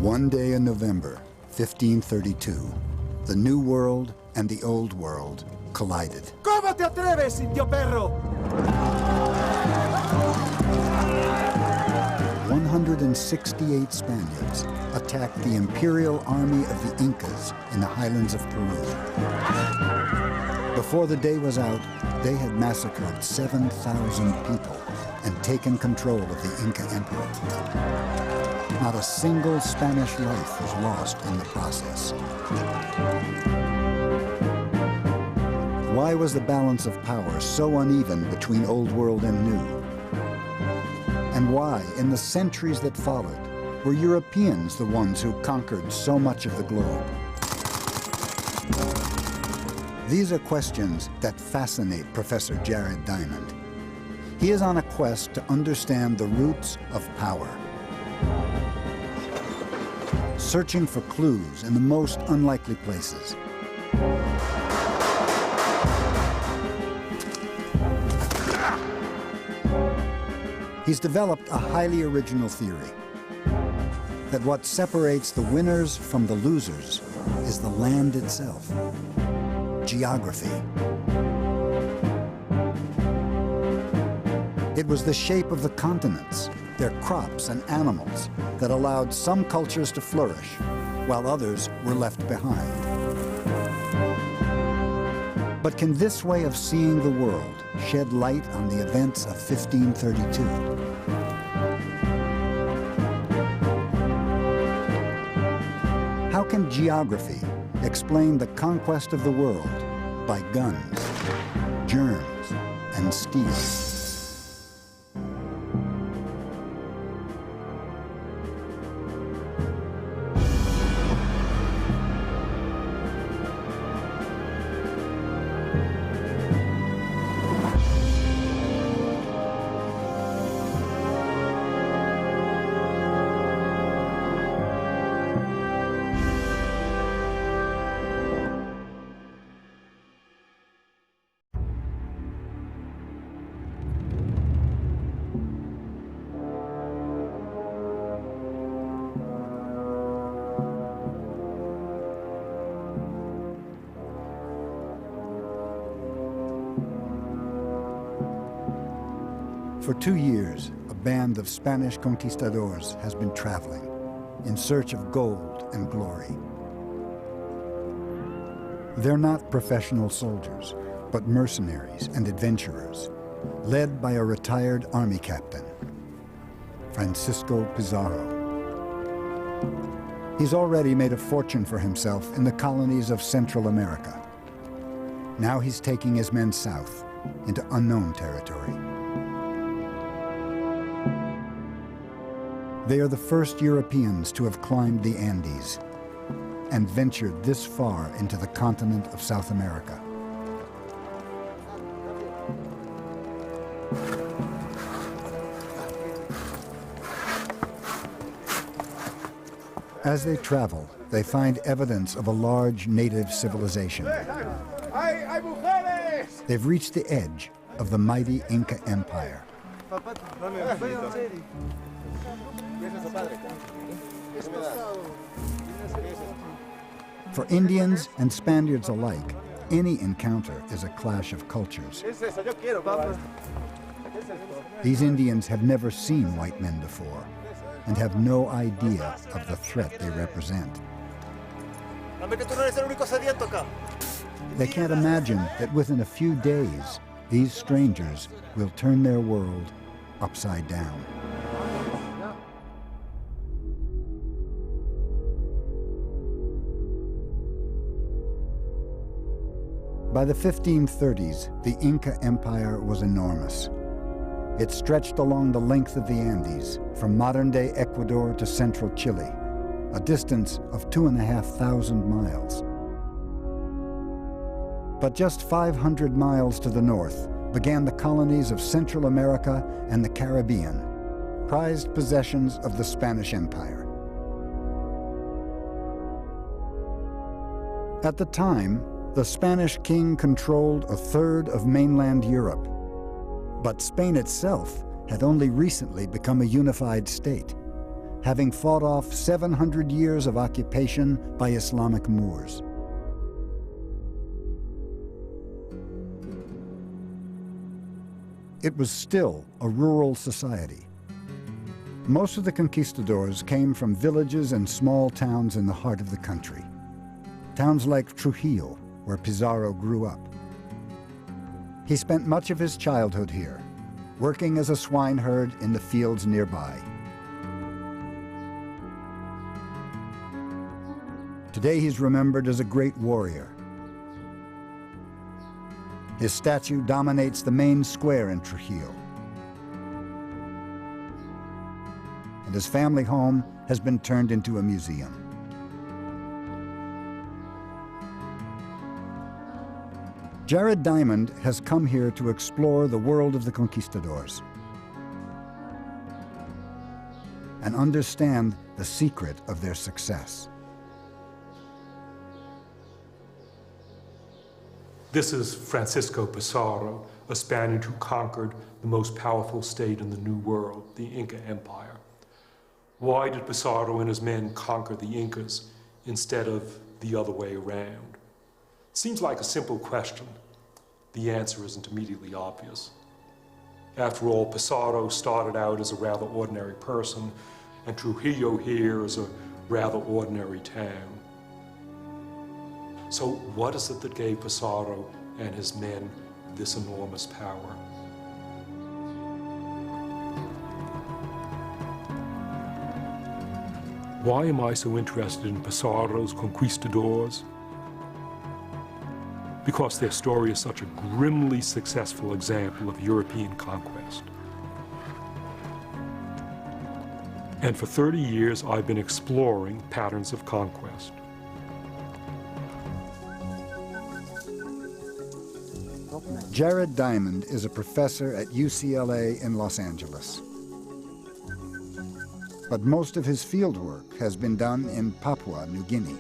One day in November, 1532, the New World and the Old World collided. ¿Cómo te atreves, indio perro? 168 Spaniards attacked the imperial army of the Incas in the highlands of Peru. Before the day was out, they had massacred 7,000 people and taken control of the Inca Emperor. Not a single Spanish life was lost in the process. Why was the balance of power so uneven between Old World and New? And why, in the centuries that followed, were Europeans the ones who conquered so much of the globe? These are questions that fascinate Professor Jared Diamond. He is on a quest to understand the roots of power, searching for clues in the most unlikely places. He's developed a highly original theory that what separates the winners from the losers is the land itself, geography. It was the shape of the continents, their crops and animals, that allowed some cultures to flourish, while others were left behind. But can this way of seeing the world shed light on the events of 1532? How can geography explain the conquest of the world by guns, germs, and steel? For 2 years, a band of Spanish conquistadors has been traveling in search of gold and glory. They're not professional soldiers, but mercenaries and adventurers, led by a retired army captain, Francisco Pizarro. He's already made a fortune for himself in the colonies of Central America. Now he's taking his men south into unknown territory. They are the first Europeans to have climbed the Andes and ventured this far into the continent of South America. As they travel, they find evidence of a large native civilization. They've reached the edge of the mighty Inca Empire. For Indians and Spaniards alike, any encounter is a clash of cultures. These Indians have never seen white men before and have no idea of the threat they represent. They can't imagine that within a few days, these strangers will turn their world upside down. By the 1530s, the Inca Empire was enormous. It stretched along the length of the Andes, from modern-day Ecuador to central Chile, a distance of 2,500 miles. But just 500 miles to the north began the colonies of Central America and the Caribbean, prized possessions of the Spanish Empire. At the time, the Spanish king controlled a third of mainland Europe, but Spain itself had only recently become a unified state. having fought off 700 years of occupation by Islamic Moors. It was still a rural society. Most of the conquistadors came from villages and small towns in the heart of the country. Towns like Trujillo, where Pizarro grew up. He spent much of his childhood here, working as a swineherd in the fields nearby. Today he's remembered as a great warrior. His statue dominates the main square in Trujillo. And his family home has been turned into a museum. Jared Diamond has come here to explore the world of the conquistadors and understand the secret of their success. This is Francisco Pizarro, a Spaniard who conquered the most powerful state in the New World, the Inca Empire. Why did Pizarro and his men conquer the Incas instead of the other way around? It seems like a simple question. The answer isn't immediately obvious. After all, Pizarro started out as a rather ordinary person, and Trujillo here is a rather ordinary town. So what is it that gave Pizarro and his men this enormous power? Why am I so interested in Pizarro's conquistadors? Because their story is such a grimly successful example of European conquest. And for 30 years, I've been exploring patterns of conquest. Jared Diamond is a professor at UCLA in Los Angeles. But most of his fieldwork has been done in Papua New Guinea.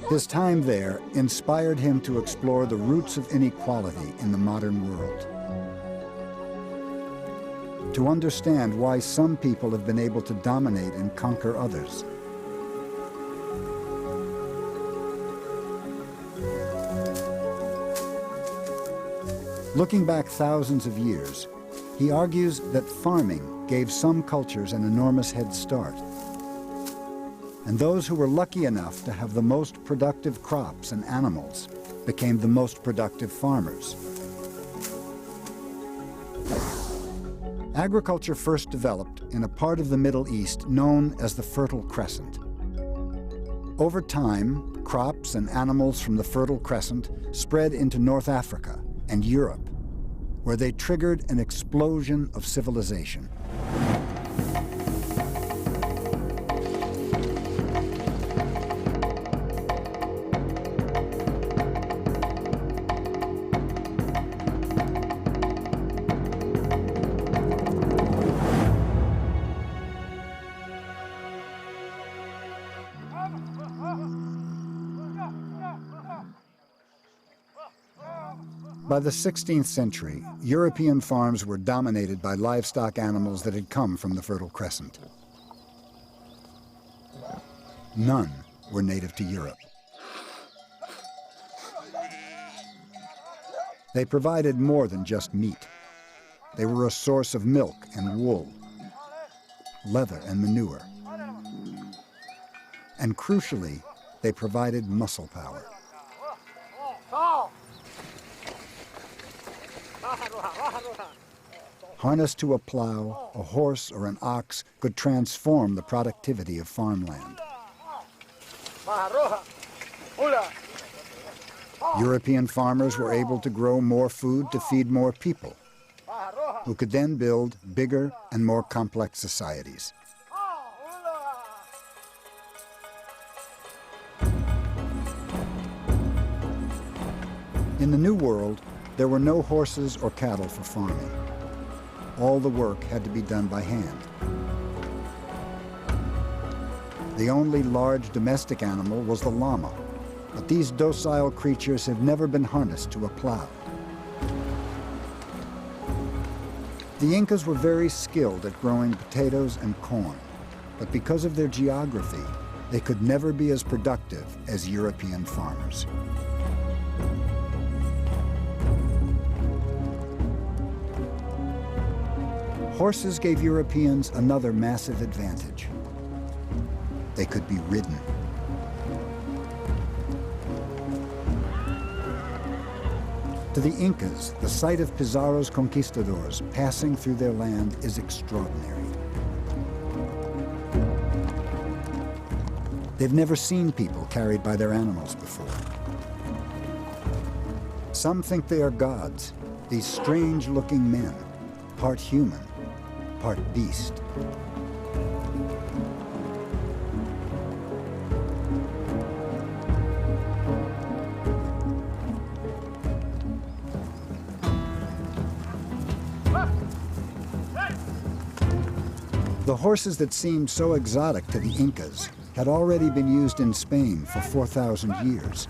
His time there inspired him to explore the roots of inequality in the modern world, to understand why some people have been able to dominate and conquer others. Looking back thousands of years, he argues that farming gave some cultures an enormous head start. And those who were lucky enough to have the most productive crops and animals became the most productive farmers. Agriculture first developed in a part of the Middle East known as the Fertile Crescent. Over time, crops and animals from the Fertile Crescent spread into North Africa and Europe, where they triggered an explosion of civilization. By the 16th century, European farms were dominated by livestock animals that had come from the Fertile Crescent. None were native to Europe. They provided more than just meat. They were a source of milk and wool, leather and manure. And crucially, they provided muscle power. Harnessed to a plow, a horse or an ox could transform the productivity of farmland. European farmers were able to grow more food to feed more people, who could then build bigger and more complex societies. In the New World, there were no horses or cattle for farming. All the work had to be done by hand. The only large domestic animal was the llama, but these docile creatures have never been harnessed to a plow. The Incas were very skilled at growing potatoes and corn, but because of their geography, they could never be as productive as European farmers. Horses gave Europeans another massive advantage. They could be ridden. To the Incas, the sight of Pizarro's conquistadors passing through their land is extraordinary. They've never seen people carried by their animals before. Some think they are gods, these strange-looking men, part human, part beast. The horses that seemed so exotic to the Incas had already been used in Spain for 4,000 years.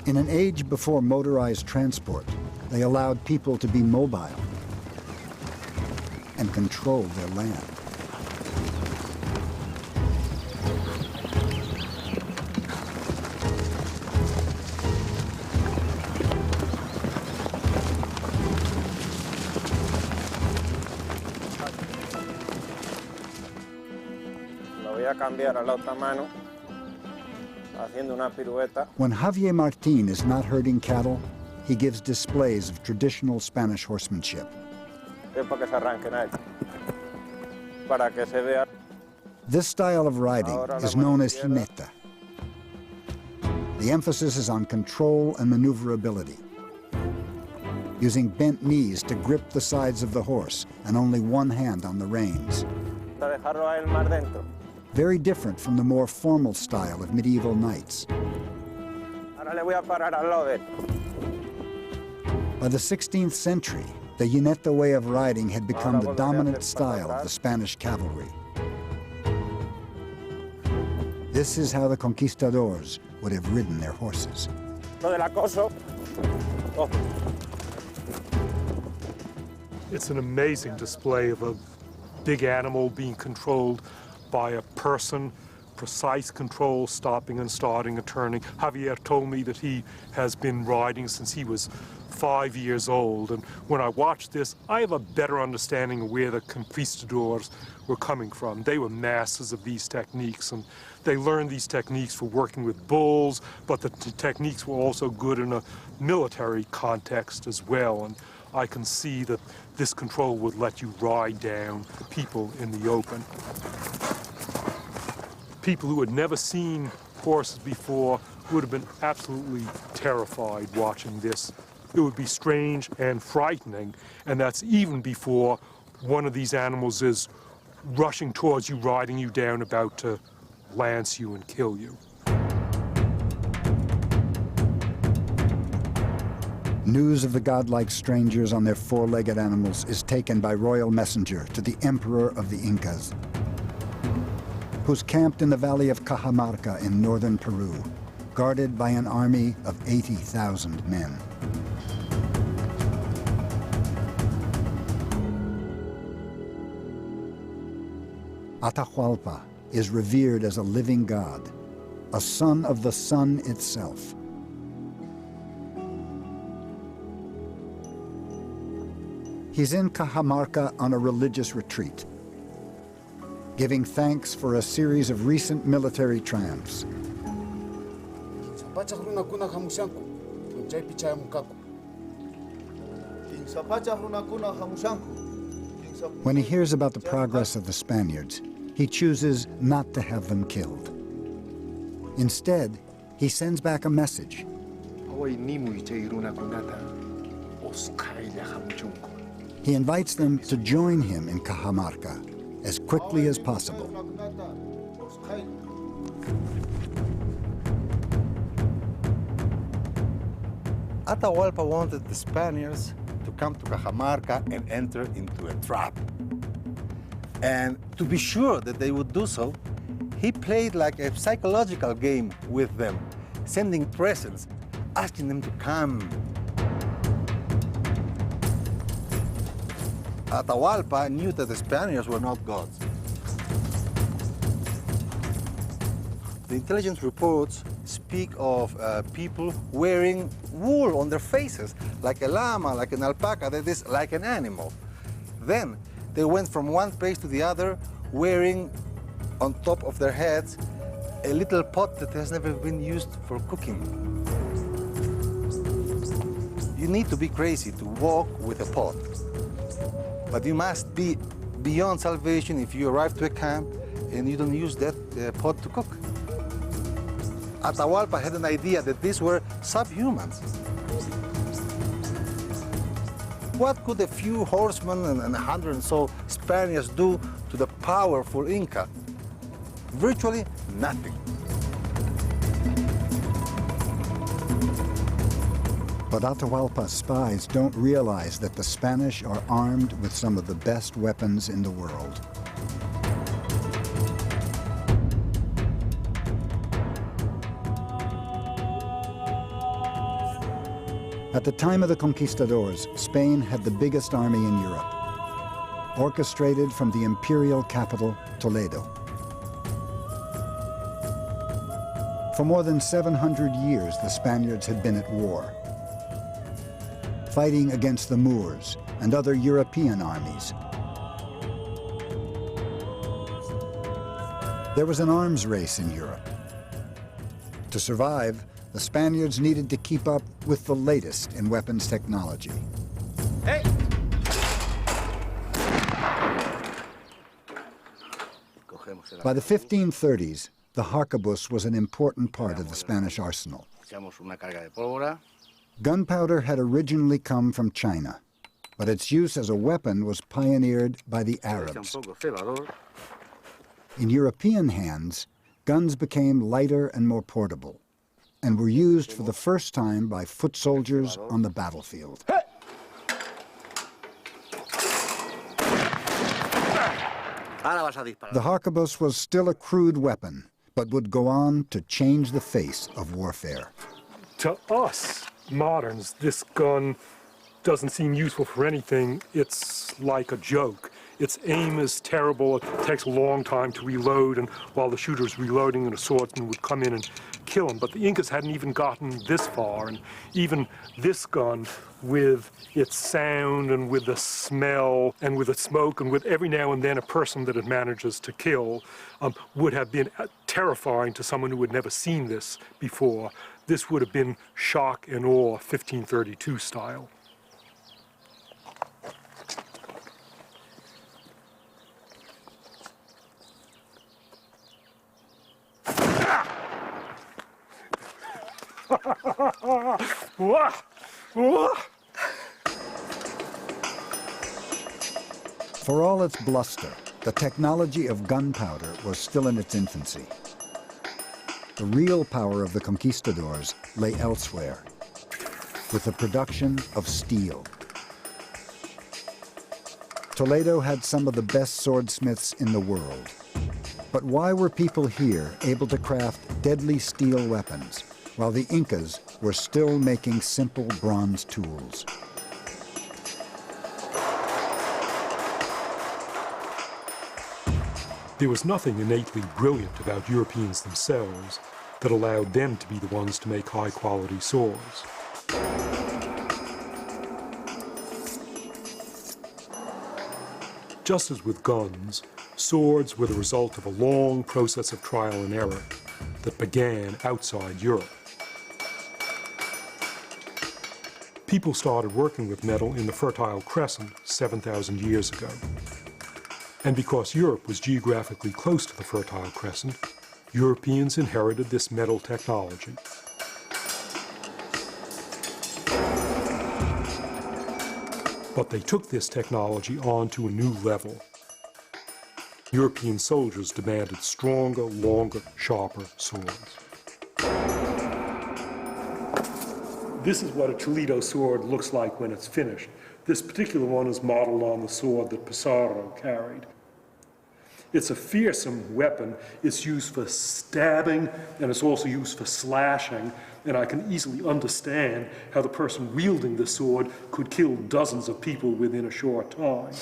In an age before motorized transport, they allowed people to be mobile and control their land. Cambiar a la otra mano, haciendo una pirueta. When Javier Martin is not herding cattle, he gives displays of traditional Spanish horsemanship. Para que se arranquen ahí. Para que se vea. This style of riding is known as jineta. The emphasis is on control and maneuverability, using bent knees to grip the sides of the horse and only one hand on the reins. Para dejarlo a él más dentro. Very different from the more formal style of medieval knights. Ahora le voy a parar al lado de él. By the 16th century, the jineta way of riding had become the dominant style of the Spanish cavalry. This is how the conquistadors would have ridden their horses. Lo del acoso. Oh. It's an amazing display of a big animal being controlled by a person, precise control, stopping and starting and turning. Javier told me that he has been riding since he was 5 years old, and when I watched this, I have a better understanding of where the conquistadors were coming from. They were masters of these techniques, and they learned these techniques for working with bulls, but the techniques were also good in a military context as well, and I can see that this control would let you ride down people in the open. People who had never seen horses before would have been absolutely terrified watching this. It would be strange and frightening, and that's even before one of these animals is rushing towards you, riding you down, about to lance you and kill you. News of the godlike strangers on their four-legged animals is taken by royal messenger to the emperor of the Incas, who's camped in the valley of Cajamarca in northern Peru, guarded by an army of 80,000 men. Atahualpa is revered as a living god, a son of the sun itself. He's in Cajamarca on a religious retreat, giving thanks for a series of recent military triumphs. When he hears about the progress of the Spaniards, he chooses not to have them killed. Instead, he sends back a message. He invites them to join him in Cajamarca as quickly as possible. Atahualpa wanted the Spaniards to come to Cajamarca and enter into a trap. And to be sure that they would do so, he played like a psychological game with them, sending presents, asking them to come. Atahualpa knew that the Spaniards were not gods. The intelligence reports speak of people wearing wool on their faces, like a llama, like an alpaca, that is like an animal. Then they went from one place to the other wearing on top of their heads a little pot that has never been used for cooking. You need to be crazy to walk with a pot, but you must be beyond salvation if you arrive to a camp and you don't use that pot to cook. Atahualpa had an idea that these were subhumans. What could a few horsemen and 100 and so Spaniards do to the powerful Inca? Virtually nothing. But Atahualpa's spies don't realize that the Spanish are armed with some of the best weapons in the world. At the time of the conquistadors, Spain had the biggest army in Europe, orchestrated from the imperial capital, Toledo. For more than 700 years, the Spaniards had been at war, fighting against the Moors and other European armies. There was an arms race in Europe. To survive, the Spaniards needed to keep up with the latest in weapons technology. Hey! By the 1530s, the harquebus was an important part of the Spanish arsenal. Gunpowder had originally come from China, but its use as a weapon was pioneered by the Arabs. In European hands, guns became lighter and more portable, and were used for the first time by foot soldiers on the battlefield. The harquebus was still a crude weapon, but would go on to change the face of warfare. To us, moderns, this gun doesn't seem useful for anything. It's like a joke. Its aim is terrible. It takes a long time to reload, and while the shooter's reloading, and a swordsman would come in and kill him. But the Incas hadn't even gotten this far, and even this gun, with its sound and with the smell and with the smoke and with every now and then a person that it manages to kill, would have been terrifying to someone who had never seen this before. This would have been shock and awe, 1532 style. For all its bluster, the technology of gunpowder was still in its infancy. The real power of the conquistadors lay elsewhere, with the production of steel. Toledo had some of the best swordsmiths in the world. But why were people here able to craft deadly steel weapons, while the Incas were still making simple bronze tools? There was nothing innately brilliant about Europeans themselves that allowed them to be the ones to make high-quality swords. Just as with guns, swords were the result of a long process of trial and error that began outside Europe. People started working with metal in the Fertile Crescent 7,000 years ago. And because Europe was geographically close to the Fertile Crescent, Europeans inherited this metal technology. But they took this technology on to a new level. European soldiers demanded stronger, longer, sharper swords. This is what a Toledo sword looks like when it's finished. This particular one is modeled on the sword that Pizarro carried. It's a fearsome weapon. It's used for stabbing, and it's also used for slashing, and I can easily understand how the person wielding the sword could kill dozens of people within a short time.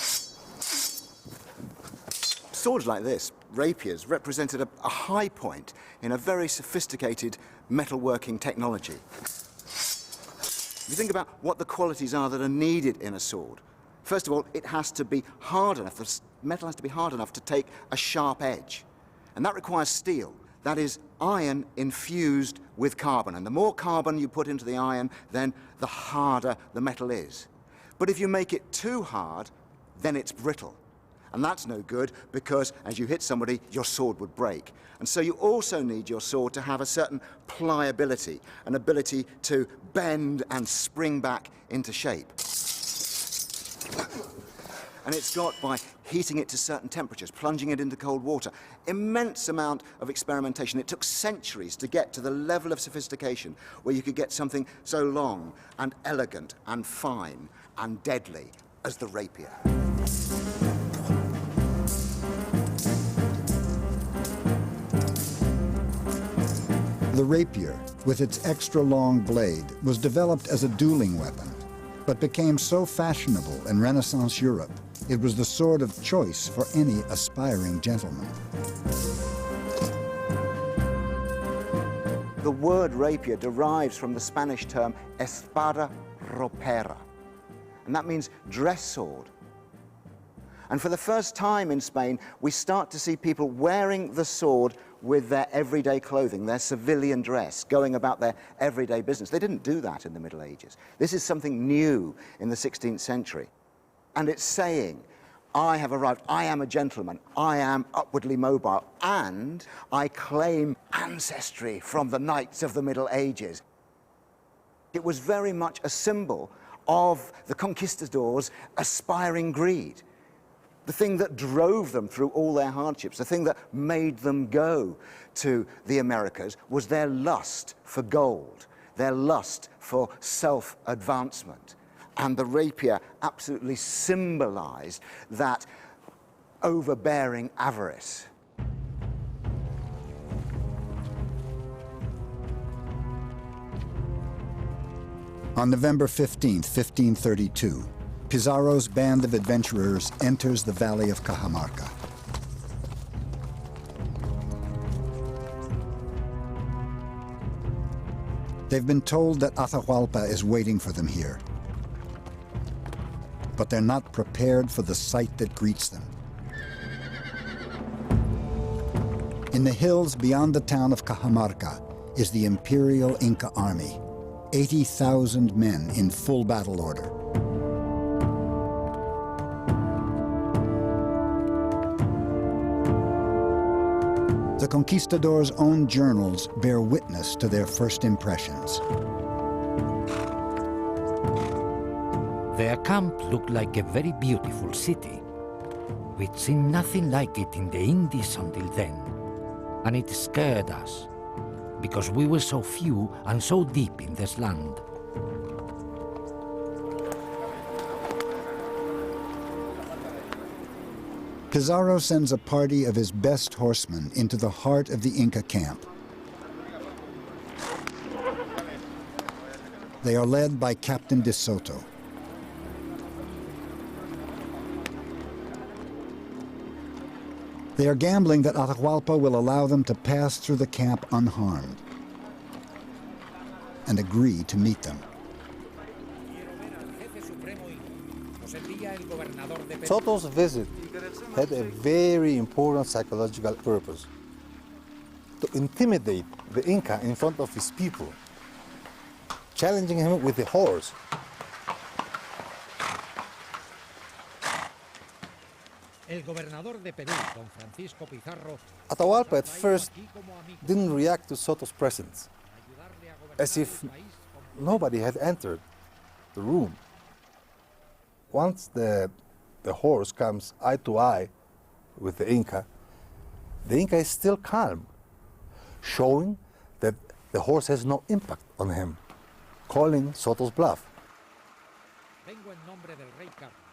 Swords like this, rapiers, represented a high point in a very sophisticated metalworking technology. If you think about what the qualities are that are needed in a sword, first of all, it has to be hard enough, the metal has to be hard enough to take a sharp edge. And that requires steel. That is iron infused with carbon. And the more carbon you put into the iron, then the harder the metal is. But if you make it too hard, then it's brittle. And that's no good because as you hit somebody, your sword would break. And so you also need your sword to have a certain pliability, an ability to bend and spring back into shape. And it's got, by heating it to certain temperatures, plunging it into cold water, immense amount of experimentation. It took centuries to get to the level of sophistication where you could get something so long and elegant and fine and deadly as the rapier. The rapier, with its extra-long blade, was developed as a dueling weapon, but became so fashionable in Renaissance Europe, it was the sword of choice for any aspiring gentleman. The word rapier derives from the Spanish term espada ropera, and that means dress sword. And for the first time in Spain, we start to see people wearing the sword with their everyday clothing, their civilian dress, going about their everyday business. They didn't do that in the Middle Ages. This is something new in the 16th century. And it's saying, I have arrived, I am a gentleman, I am upwardly mobile, and I claim ancestry from the knights of the Middle Ages. It was very much a symbol of the conquistadors' aspiring greed. The thing that drove them through all their hardships, the thing that made them go to the Americas, was their lust for gold, their lust for self-advancement. And the rapier absolutely symbolized that overbearing avarice. On November 15th, 1532, Pizarro's band of adventurers enters the valley of Cajamarca. They've been told that Atahualpa is waiting for them here, but they're not prepared for the sight that greets them. In the hills beyond the town of Cajamarca is the Imperial Inca army, 80,000 men in full battle order. The conquistadors' own journals bear witness to their first impressions. Their camp looked like a very beautiful city. We'd seen nothing like it in the Indies until then, and it scared us, because we were so few and so deep in this land. Pizarro sends a party of his best horsemen into the heart of the Inca camp. They are led by Captain de Soto. They are gambling that Atahualpa will allow them to pass through the camp unharmed, and agree to meet them. Soto's visit had a very important psychological purpose: to intimidate the Inca in front of his people, challenging him with the horse. Atahualpa at first didn't react to Soto's presence, as if nobody had entered the room. Once the horse comes eye to eye with the Inca is still calm, showing that the horse has no impact on him, calling Soto's bluff.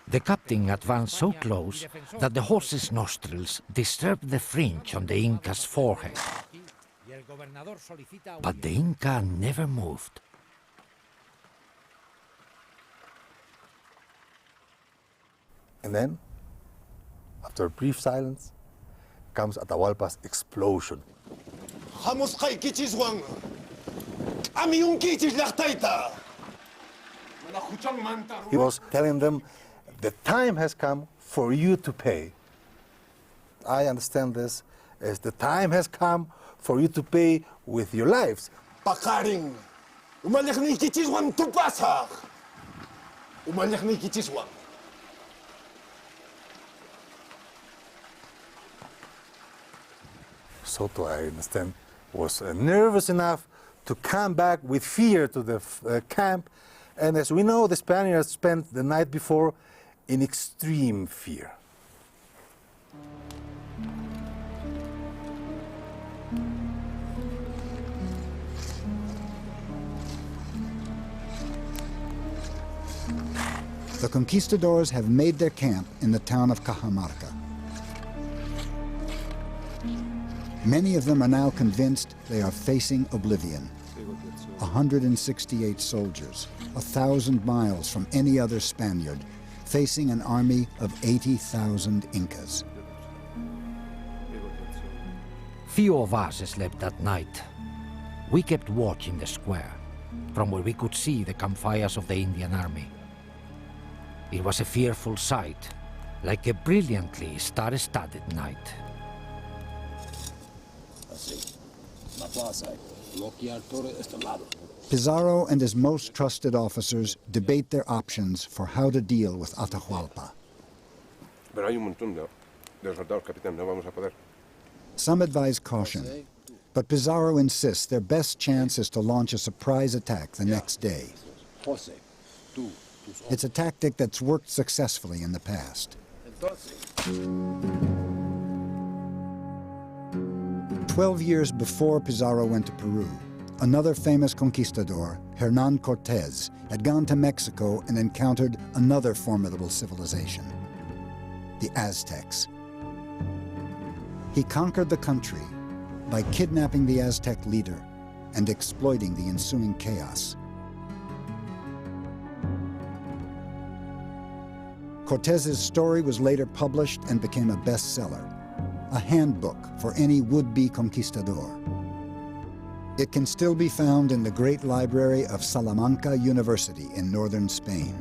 The captain advanced so close that the horse's nostrils disturbed the fringe on the Inca's forehead. But the Inca never moved. And then, after a brief silence, comes Atahualpa's explosion. He was telling them, the time has come for you to pay. I understand this as the time has come for you to pay with your lives. Pakaring, umalyak ni kichiswan tupasa. Umalyak ni kichiswan. Soto, I understand, was nervous enough to come back with fear to the camp. And as we know, the Spaniards spent the night before in extreme fear. The conquistadors have made their camp in the town of Cajamarca. Many of them are now convinced they are facing oblivion. 168 soldiers, 1,000 miles from any other Spaniard, facing an army of 80,000 Incas. Few of us slept that night. We kept watch in the square, from where we could see the campfires of the Indian army. It was a fearful sight, like a brilliantly star-studded night. Pizarro and his most trusted officers debate their options for how to deal with Atahualpa. Some advise caution, but Pizarro insists their best chance is to launch a surprise attack the next day. It's a tactic that's worked successfully in the past. 12 years before Pizarro went to Peru, another famous conquistador, Hernán Cortés, had gone to Mexico and encountered another formidable civilization, the Aztecs. He conquered the country by kidnapping the Aztec leader and exploiting the ensuing chaos. Cortés's story was later published and became a bestseller, a handbook for any would-be conquistador. It can still be found in the Great Library of Salamanca University in northern Spain.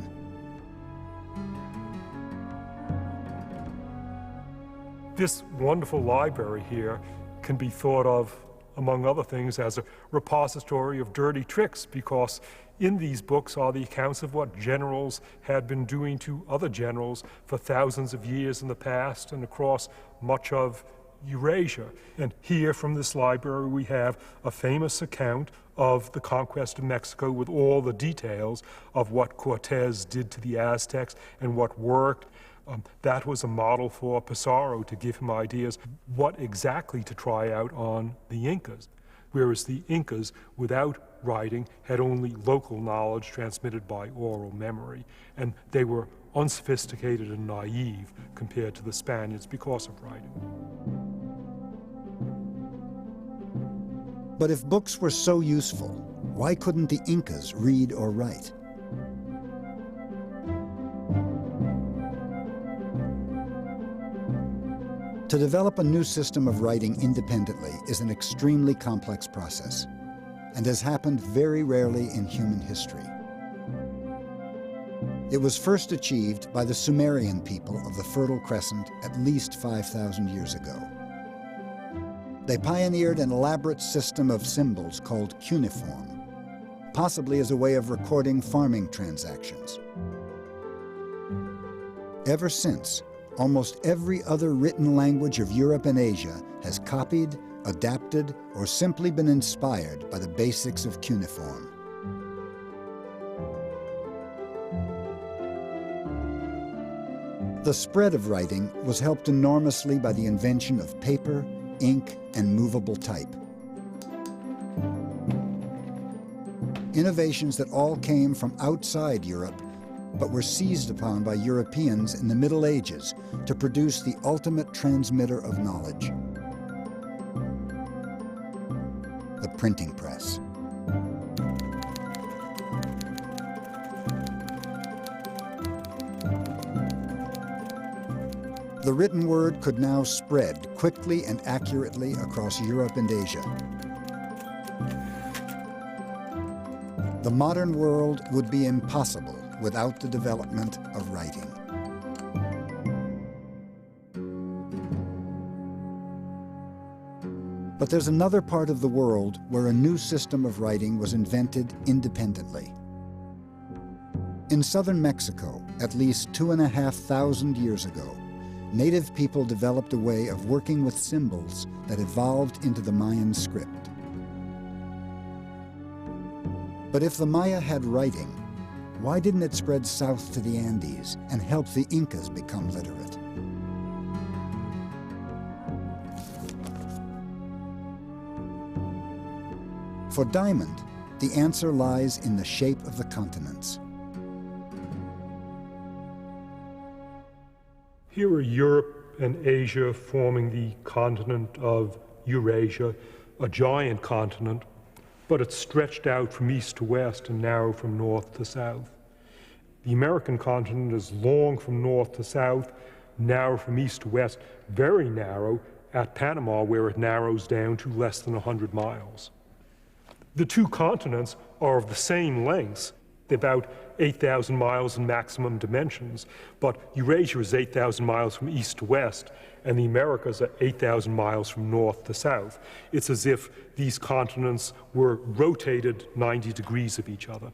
This wonderful library here can be thought of, among other things, as a repository of dirty tricks, because in these books are the accounts of what generals had been doing to other generals for thousands of years in the past and across much of Eurasia. And here from this library we have a famous account of the conquest of Mexico with all the details of what Cortés did to the Aztecs and what worked. That was a model for Pizarro to give him ideas what exactly to try out on the Incas, whereas the Incas, without writing, had only local knowledge transmitted by oral memory, and they were unsophisticated and naive compared to the Spaniards because of writing. But if books were so useful, why couldn't the Incas read or write? To develop a new system of writing independently is an extremely complex process, and has happened very rarely in human history. It was first achieved by the Sumerian people of the Fertile Crescent at least 5,000 years ago. They pioneered an elaborate system of symbols called cuneiform, possibly as a way of recording farming transactions. Ever since, almost every other written language of Europe and Asia has copied, adapted, or simply been inspired by the basics of cuneiform. The spread of writing was helped enormously by the invention of paper, ink, and movable type. Innovations that all came from outside Europe but were seized upon by Europeans in the Middle Ages to produce the ultimate transmitter of knowledge, the printing press. The written word could now spread quickly and accurately across Europe and Asia. The modern world would be impossible without the development of writing. But there's another part of the world where a new system of writing was invented independently. In southern Mexico, at least 2,500 years ago, native people developed a way of working with symbols that evolved into the Mayan script. But if the Maya had writing, why didn't it spread south to the Andes and help the Incas become literate? For Diamond, the answer lies in the shape of the continents. Here are Europe and Asia forming the continent of Eurasia, a giant continent, but it's stretched out from east to west and narrow from north to south. The American continent is long from north to south, narrow from east to west, very narrow at Panama, where it narrows down to less than 100 miles. The two continents are of the same lengths, about 8,000 miles in maximum dimensions, but Eurasia is 8,000 miles from east to west, and the Americas are 8,000 miles from north to south. It's as if these continents were rotated 90 degrees of each other.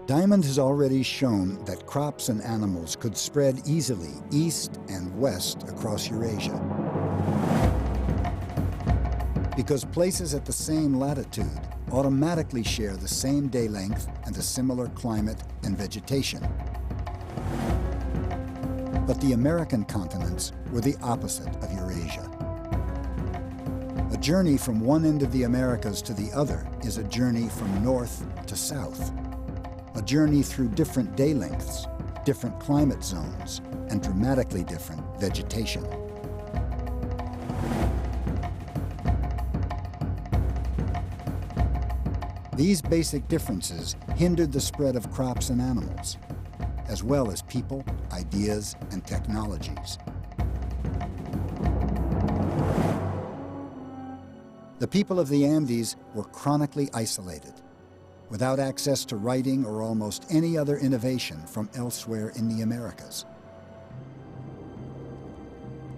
Diamond has already shown that crops and animals could spread easily east and west across Eurasia. Because places at the same latitude automatically share the same day length and a similar climate and vegetation. But the American continents were the opposite of Eurasia. A journey from one end of the Americas to the other is a journey from north to south. A journey through different day lengths, different climate zones, and dramatically different vegetation. These basic differences hindered the spread of crops and animals, as well as people, ideas, and technologies. The people of the Andes were chronically isolated, without access to writing or almost any other innovation from elsewhere in the Americas.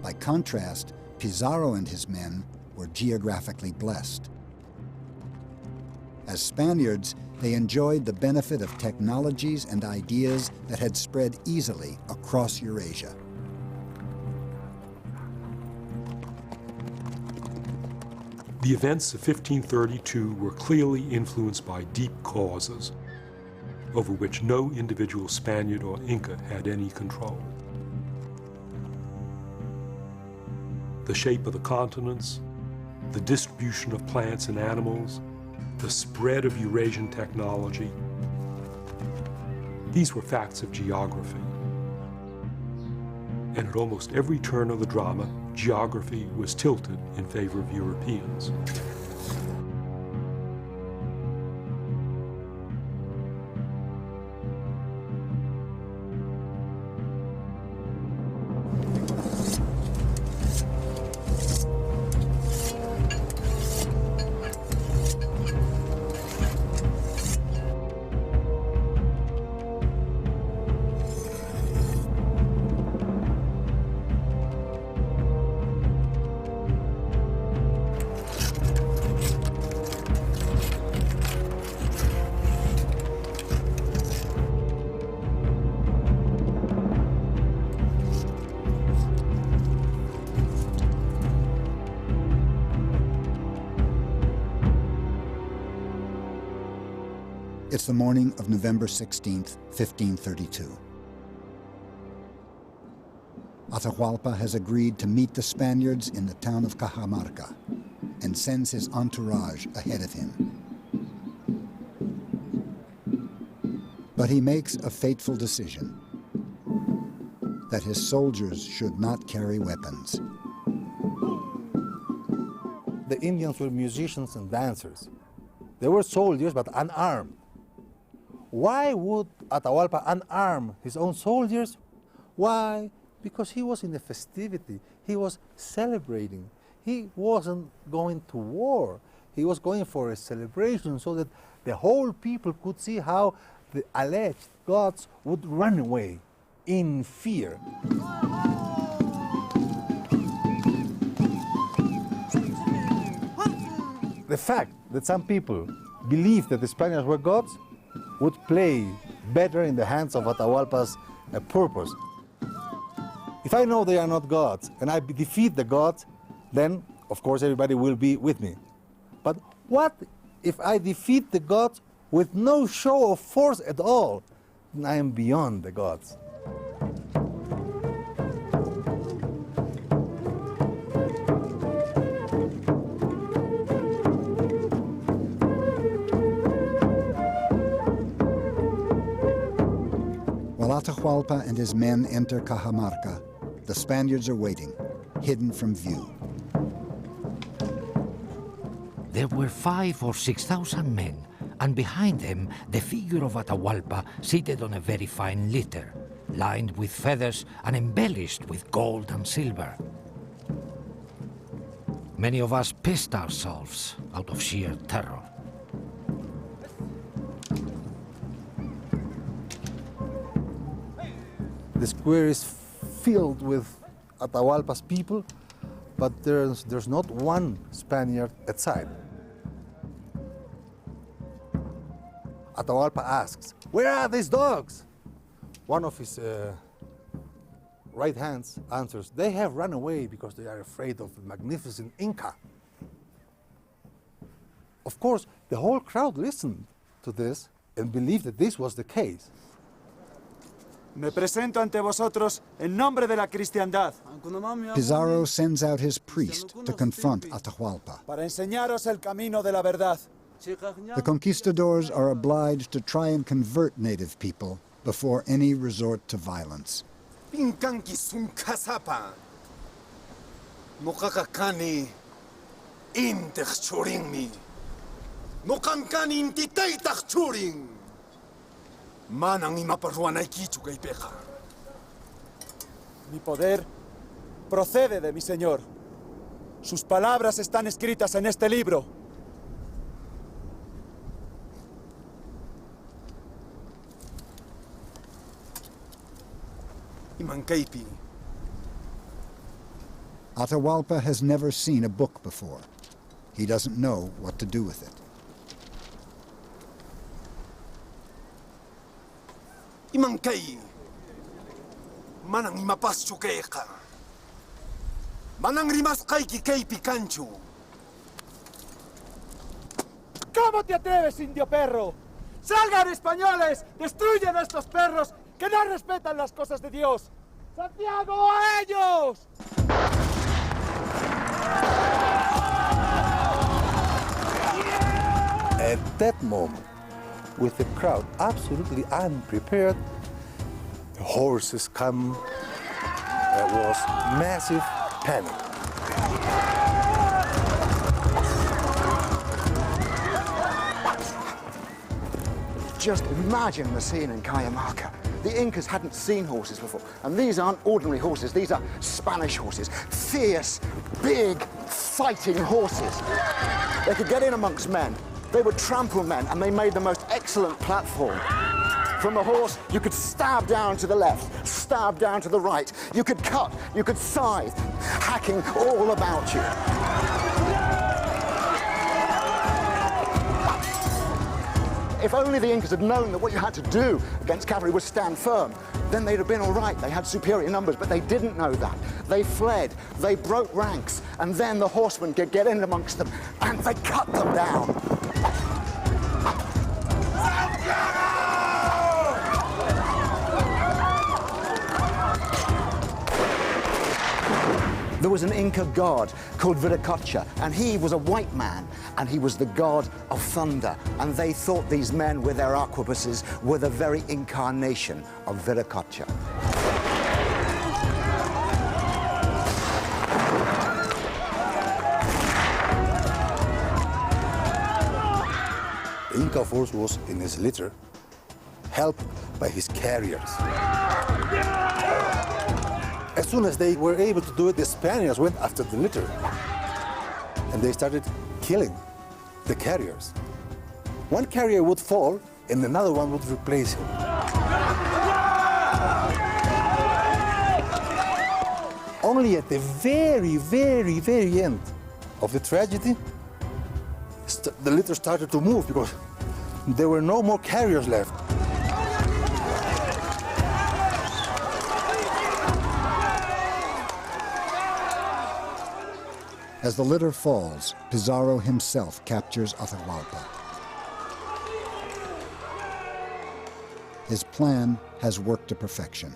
By contrast, Pizarro and his men were geographically blessed. As Spaniards, they enjoyed the benefit of technologies and ideas that had spread easily across Eurasia. The events of 1532 were clearly influenced by deep causes, over which no individual Spaniard or Inca had any control. The shape of the continents, the distribution of plants and animals, the spread of Eurasian technology. These were facts of geography. And at almost every turn of the drama, geography was tilted in favor of Europeans. It's the morning of November 16th, 1532. Atahualpa has agreed to meet the Spaniards in the town of Cajamarca and sends his entourage ahead of him. But he makes a fateful decision, that his soldiers should not carry weapons. The Indians were musicians and dancers. They were soldiers, but unarmed. Why would Atahualpa unarm his own soldiers? Why? Because he was in a festivity. He was celebrating. He wasn't going to war. He was going for a celebration so that the whole people could see how the alleged gods would run away in fear. The fact that some people believed that the Spaniards were gods would play better in the hands of Atahualpa's purpose. If I know they are not gods and I defeat the gods, then of course everybody will be with me. But what if I defeat the gods with no show of force at all? Then I am beyond the gods. While Atahualpa and his men enter Cajamarca, the Spaniards are waiting, hidden from view. There were 5,000 or 6,000 men, and behind them the figure of Atahualpa seated on a very fine litter, lined with feathers and embellished with gold and silver. Many of us pissed ourselves out of sheer terror. The square is filled with Atahualpa's people, but there's not one Spaniard outside. Atahualpa asks, "Where are these dogs?" One of his right hands answers, "They have run away because they are afraid of the magnificent Inca." Of course, the whole crowd listened to this and believed that this was the case. Me presento ante vosotros en nombre de la cristiandad Pizarro sends out his priest to confront Atahualpa. para enseñaros el camino de la verdad. The conquistadors are obliged to try and convert native people before any resort to violence. Pinkanki sunkasapa. Nokakakani intech churingmi. Nokankani intiteitach churing. Manang imaparruanay kichu kay peja. Mi poder procede de mi Señor. Sus palabras están escritas en este libro. Imankaipi. Atahualpa has never seen a book before. He doesn't know what to do with it. Imankay. Manang imapaschu kayka. Manang rimas kayki kay picanchu. ¿Cómo te atreves, indio perro? ¡Salgan, españoles! ¡Destruyen a estos perros que no respetan las cosas de Dios! ¡Santiago, a ellos! At that moment, with the crowd absolutely unprepared, the horses come. There was massive panic. Just imagine the scene in Cajamarca. The Incas hadn't seen horses before, and these aren't ordinary horses, these are Spanish horses. Fierce, big, fighting horses. They could get in amongst men, they would trample men, and they made the most excellent platform. From the horse, you could stab down to the left, stab down to the right. You could cut, you could scythe, hacking all about you. If only the Incas had known that what you had to do against cavalry was stand firm, then they'd have been all right. They had superior numbers, but they didn't know that. They fled, they broke ranks, and then the horsemen could get in amongst them, and they cut them down. There was an Inca god called Viracocha, and he was a white man, and he was the god of thunder. And they thought these men with their arquebuses were the very incarnation of Viracocha. The Inca force was in his litter, helped by his carriers. As soon as they were able to do it, the Spaniards went after the litter, and they started killing the carriers. One carrier would fall, and another one would replace him. Only at the very, very, very end of the tragedy, the litter started to move because there were no more carriers left. As the litter falls, Pizarro himself captures Atahualpa. His plan has worked to perfection.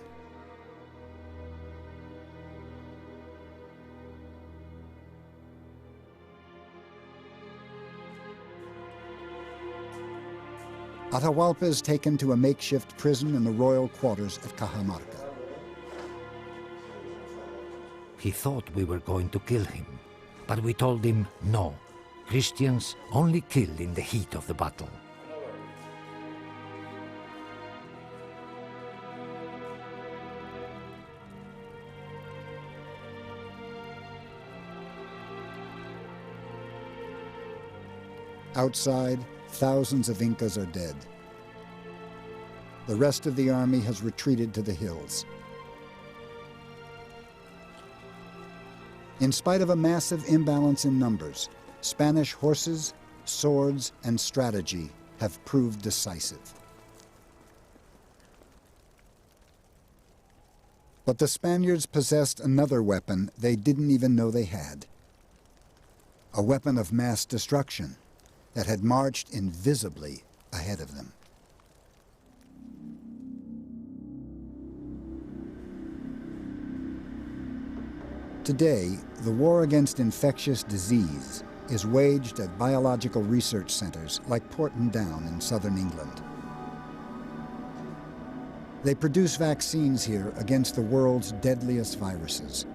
Atahualpa is taken to a makeshift prison in the royal quarters at Cajamarca. He thought we were going to kill him, but we told him no. Christians only kill in the heat of the battle. Outside, thousands of Incas are dead. The rest of the army has retreated to the hills. In spite of a massive imbalance in numbers, Spanish horses, swords, and strategy have proved decisive. But the Spaniards possessed another weapon they didn't even know they had. A weapon of mass destruction that had marched invisibly ahead of them. Today, the war against infectious disease is waged at biological research centers like Porton Down in southern England. They produce vaccines here against the world's deadliest viruses.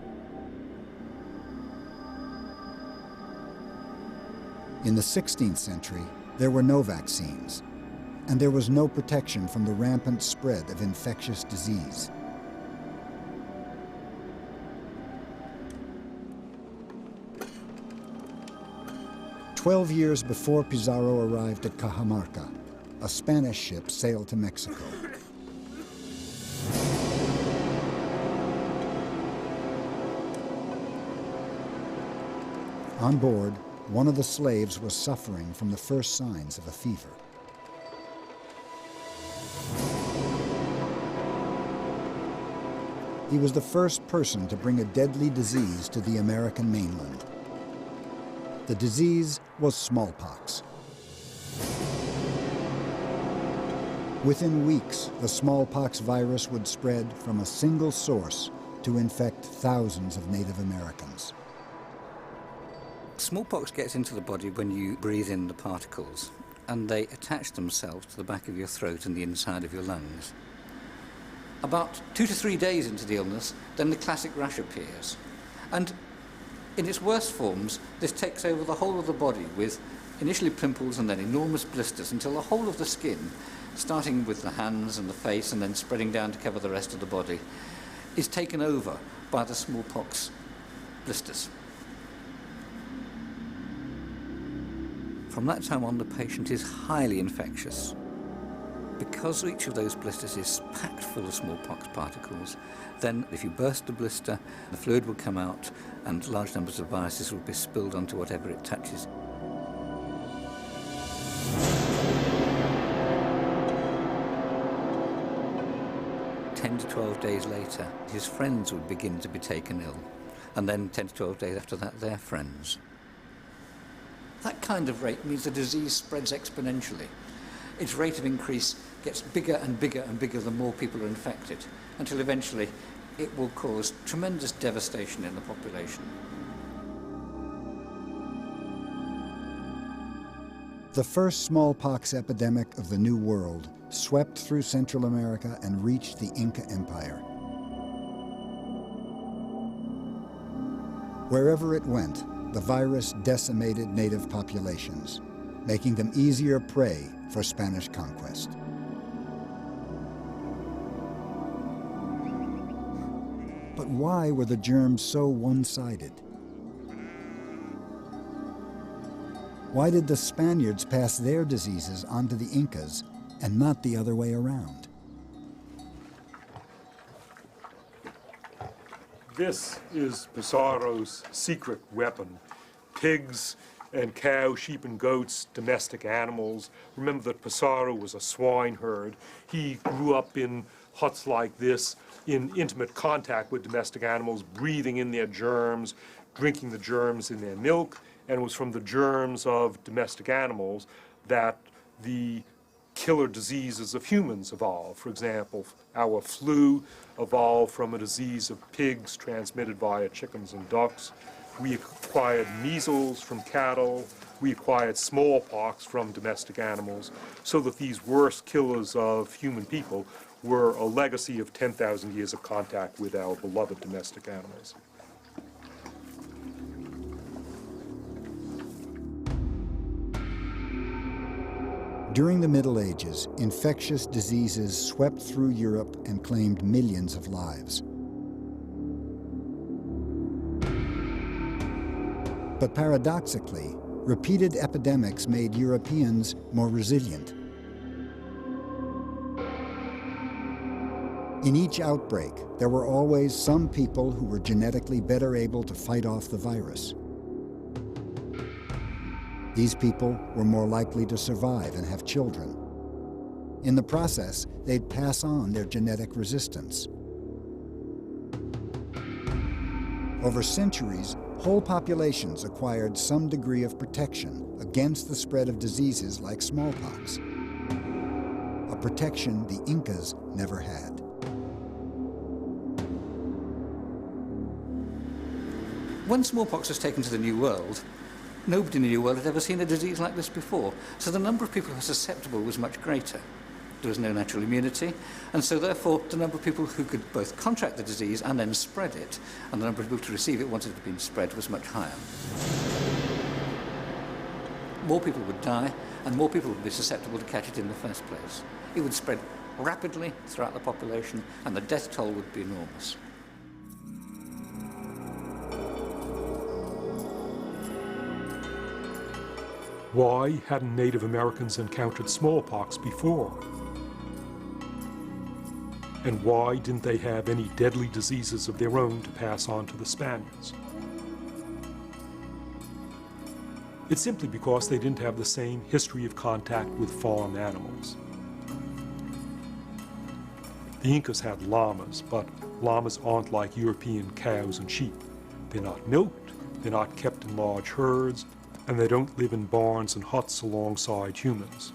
In the 16th century, there were no vaccines, and there was no protection from the rampant spread of infectious disease. "12 years before Pizarro arrived at Cajamarca, a Spanish ship sailed to Mexico. On board, one of the slaves was suffering from the first signs of a fever. He was the first person to bring a deadly disease to the American mainland. The disease was smallpox. Within weeks, the smallpox virus would spread from a single source to infect thousands of Native Americans. Smallpox gets into the body when you breathe in the particles, and they attach themselves to the back of your throat and the inside of your lungs. About 2 to 3 days into the illness, then the classic rash appears. And in its worst forms, this takes over the whole of the body with initially pimples and then enormous blisters until the whole of the skin, starting with the hands and the face and then spreading down to cover the rest of the body, is taken over by the smallpox blisters. From that time on, the patient is highly infectious. Because each of those blisters is packed full of smallpox particles, then if you burst the blister, the fluid will come out and large numbers of viruses will be spilled onto whatever it touches. "10 to 12 days later, his friends would begin to be taken ill, and then 10 to 12 days after that, their friends. That kind of rate means the disease spreads exponentially. Its rate of increase gets bigger and bigger and bigger the more people are infected, until eventually it will cause tremendous devastation in the population. The first smallpox epidemic of the New World swept through Central America and reached the Inca Empire. Wherever it went, the virus decimated native populations, making them easier prey for Spanish conquest. But why were the germs so one-sided? Why did the Spaniards pass their diseases onto the Incas and not the other way around? This is Pizarro's secret weapon. Pigs and cows, sheep and goats, domestic animals. Remember that Pizarro was a swineherd. He grew up in huts like this, in intimate contact with domestic animals, breathing in their germs, drinking the germs in their milk, and it was from the germs of domestic animals that the killer diseases of humans evolved. For example, our flu evolved from a disease of pigs transmitted via chickens and ducks. We acquired measles from cattle. We acquired smallpox from domestic animals, so that these worst killers of human people were a legacy of 10,000 years of contact with our beloved domestic animals. During the Middle Ages, infectious diseases swept through Europe and claimed millions of lives. But paradoxically, repeated epidemics made Europeans more resilient. In each outbreak, there were always some people who were genetically better able to fight off the virus. These people were more likely to survive and have children. In the process, they'd pass on their genetic resistance. Over centuries, whole populations acquired some degree of protection against the spread of diseases like smallpox, a protection the Incas never had. When smallpox was taken to the New World, nobody in the New World had ever seen a disease like this before, so the number of people who were susceptible was much greater. There was no natural immunity, and so therefore the number of people who could both contract the disease and then spread it, and the number of people to receive it once it had been spread, was much higher. More people would die, and more people would be susceptible to catch it in the first place. It would spread rapidly throughout the population, and the death toll would be enormous. Why hadn't Native Americans encountered smallpox before? And why didn't they have any deadly diseases of their own to pass on to the Spaniards? It's simply because they didn't have the same history of contact with farm animals. The Incas had llamas, but llamas aren't like European cows and sheep. They're not milked, they're not kept in large herds, and they don't live in barns and huts alongside humans.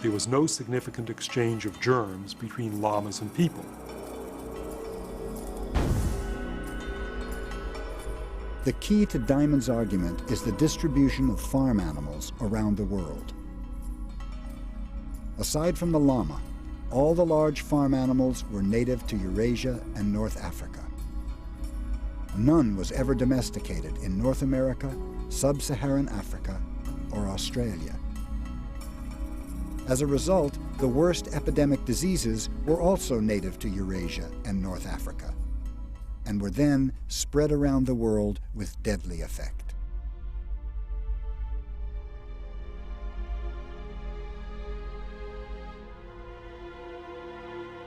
There was no significant exchange of germs between llamas and people. The key to Diamond's argument is the distribution of farm animals around the world. Aside from the llama, all the large farm animals were native to Eurasia and North Africa. None was ever domesticated in North America, Sub-Saharan Africa, or Australia. As a result, the worst epidemic diseases were also native to Eurasia and North Africa, and were then spread around the world with deadly effect.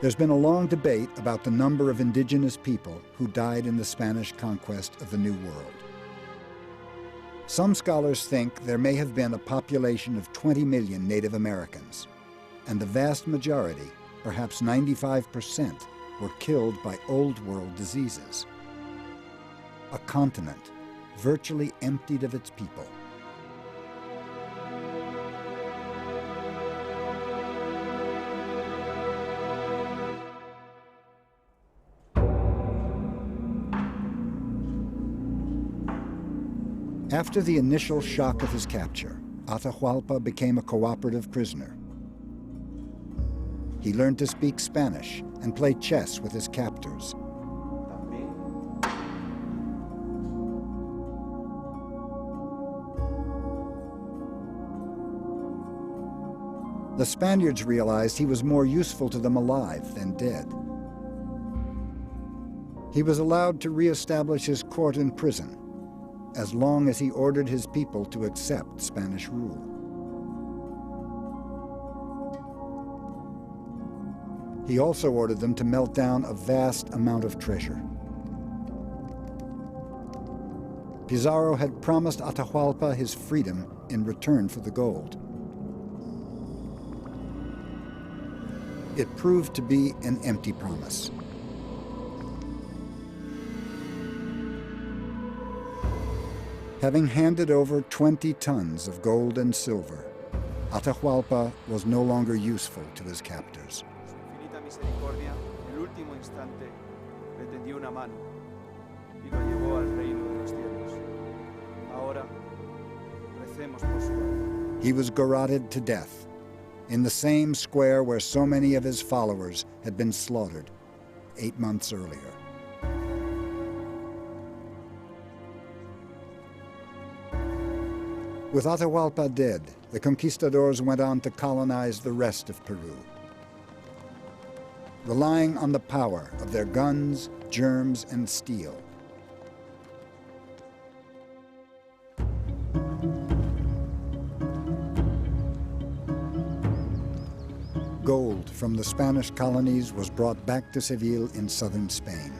There's been a long debate about the number of indigenous people who died in the Spanish conquest of the New World. Some scholars think there may have been a population of 20 million Native Americans, and the vast majority, perhaps 95%, were killed by Old World diseases. A continent virtually emptied of its people. After the initial shock of his capture, Atahualpa became a cooperative prisoner. He learned to speak Spanish and play chess with his captors. The Spaniards realized he was more useful to them alive than dead. He was allowed to reestablish his court and prison, as long as he ordered his people to accept Spanish rule. He also ordered them to melt down a vast amount of treasure. Pizarro had promised Atahualpa his freedom in return for the gold. It proved to be an empty promise. Having handed over 20 tons of gold and silver, Atahualpa was no longer useful to his captors. He was garroted to death in the same square where so many of his followers had been slaughtered 8 months earlier. With Atahualpa dead, the conquistadors went on to colonize the rest of Peru, relying on the power of their guns, germs, and steel. Gold from the Spanish colonies was brought back to Seville in southern Spain.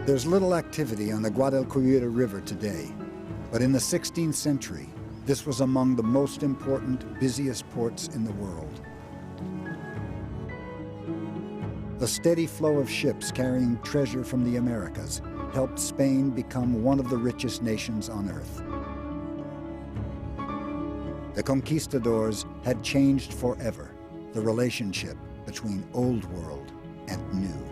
There's little activity on the Guadalquivir River today, but in the 16th century, this was among the most important, busiest ports in the world. The steady flow of ships carrying treasure from the Americas helped Spain become one of the richest nations on earth. The conquistadors had changed forever the relationship between Old World and New.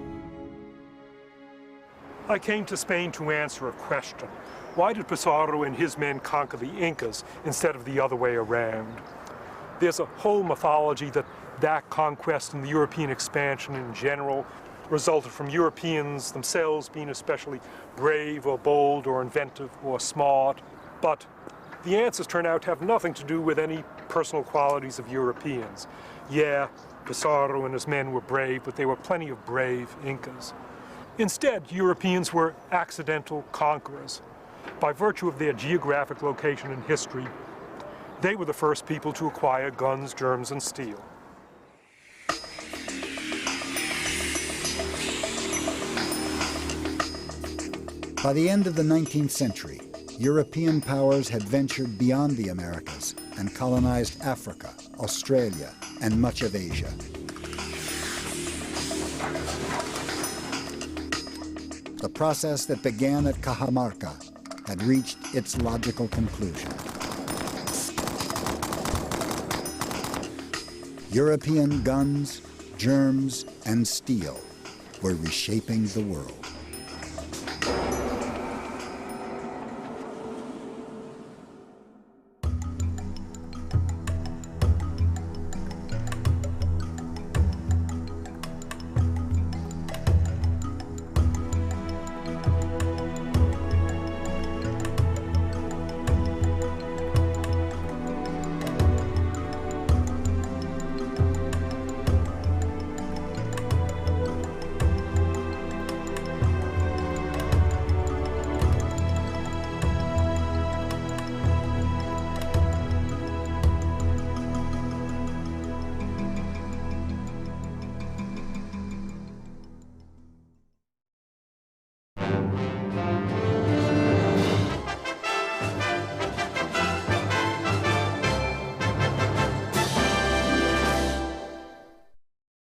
I came to Spain to answer a question. Why did Pizarro and his men conquer the Incas instead of the other way around? There's a whole mythology that conquest and the European expansion in general resulted from Europeans themselves being especially brave or bold or inventive or smart. But the answers turn out to have nothing to do with any personal qualities of Europeans. Yeah, Pizarro and his men were brave, but there were plenty of brave Incas. Instead, Europeans were accidental conquerors. By virtue of their geographic location in history, they were the first people to acquire guns, germs, and steel. By the end of the 19th century, European powers had ventured beyond the Americas and colonized Africa, Australia, and much of Asia. The process that began at Cajamarca had reached its logical conclusion. European guns, germs, and steel were reshaping the world.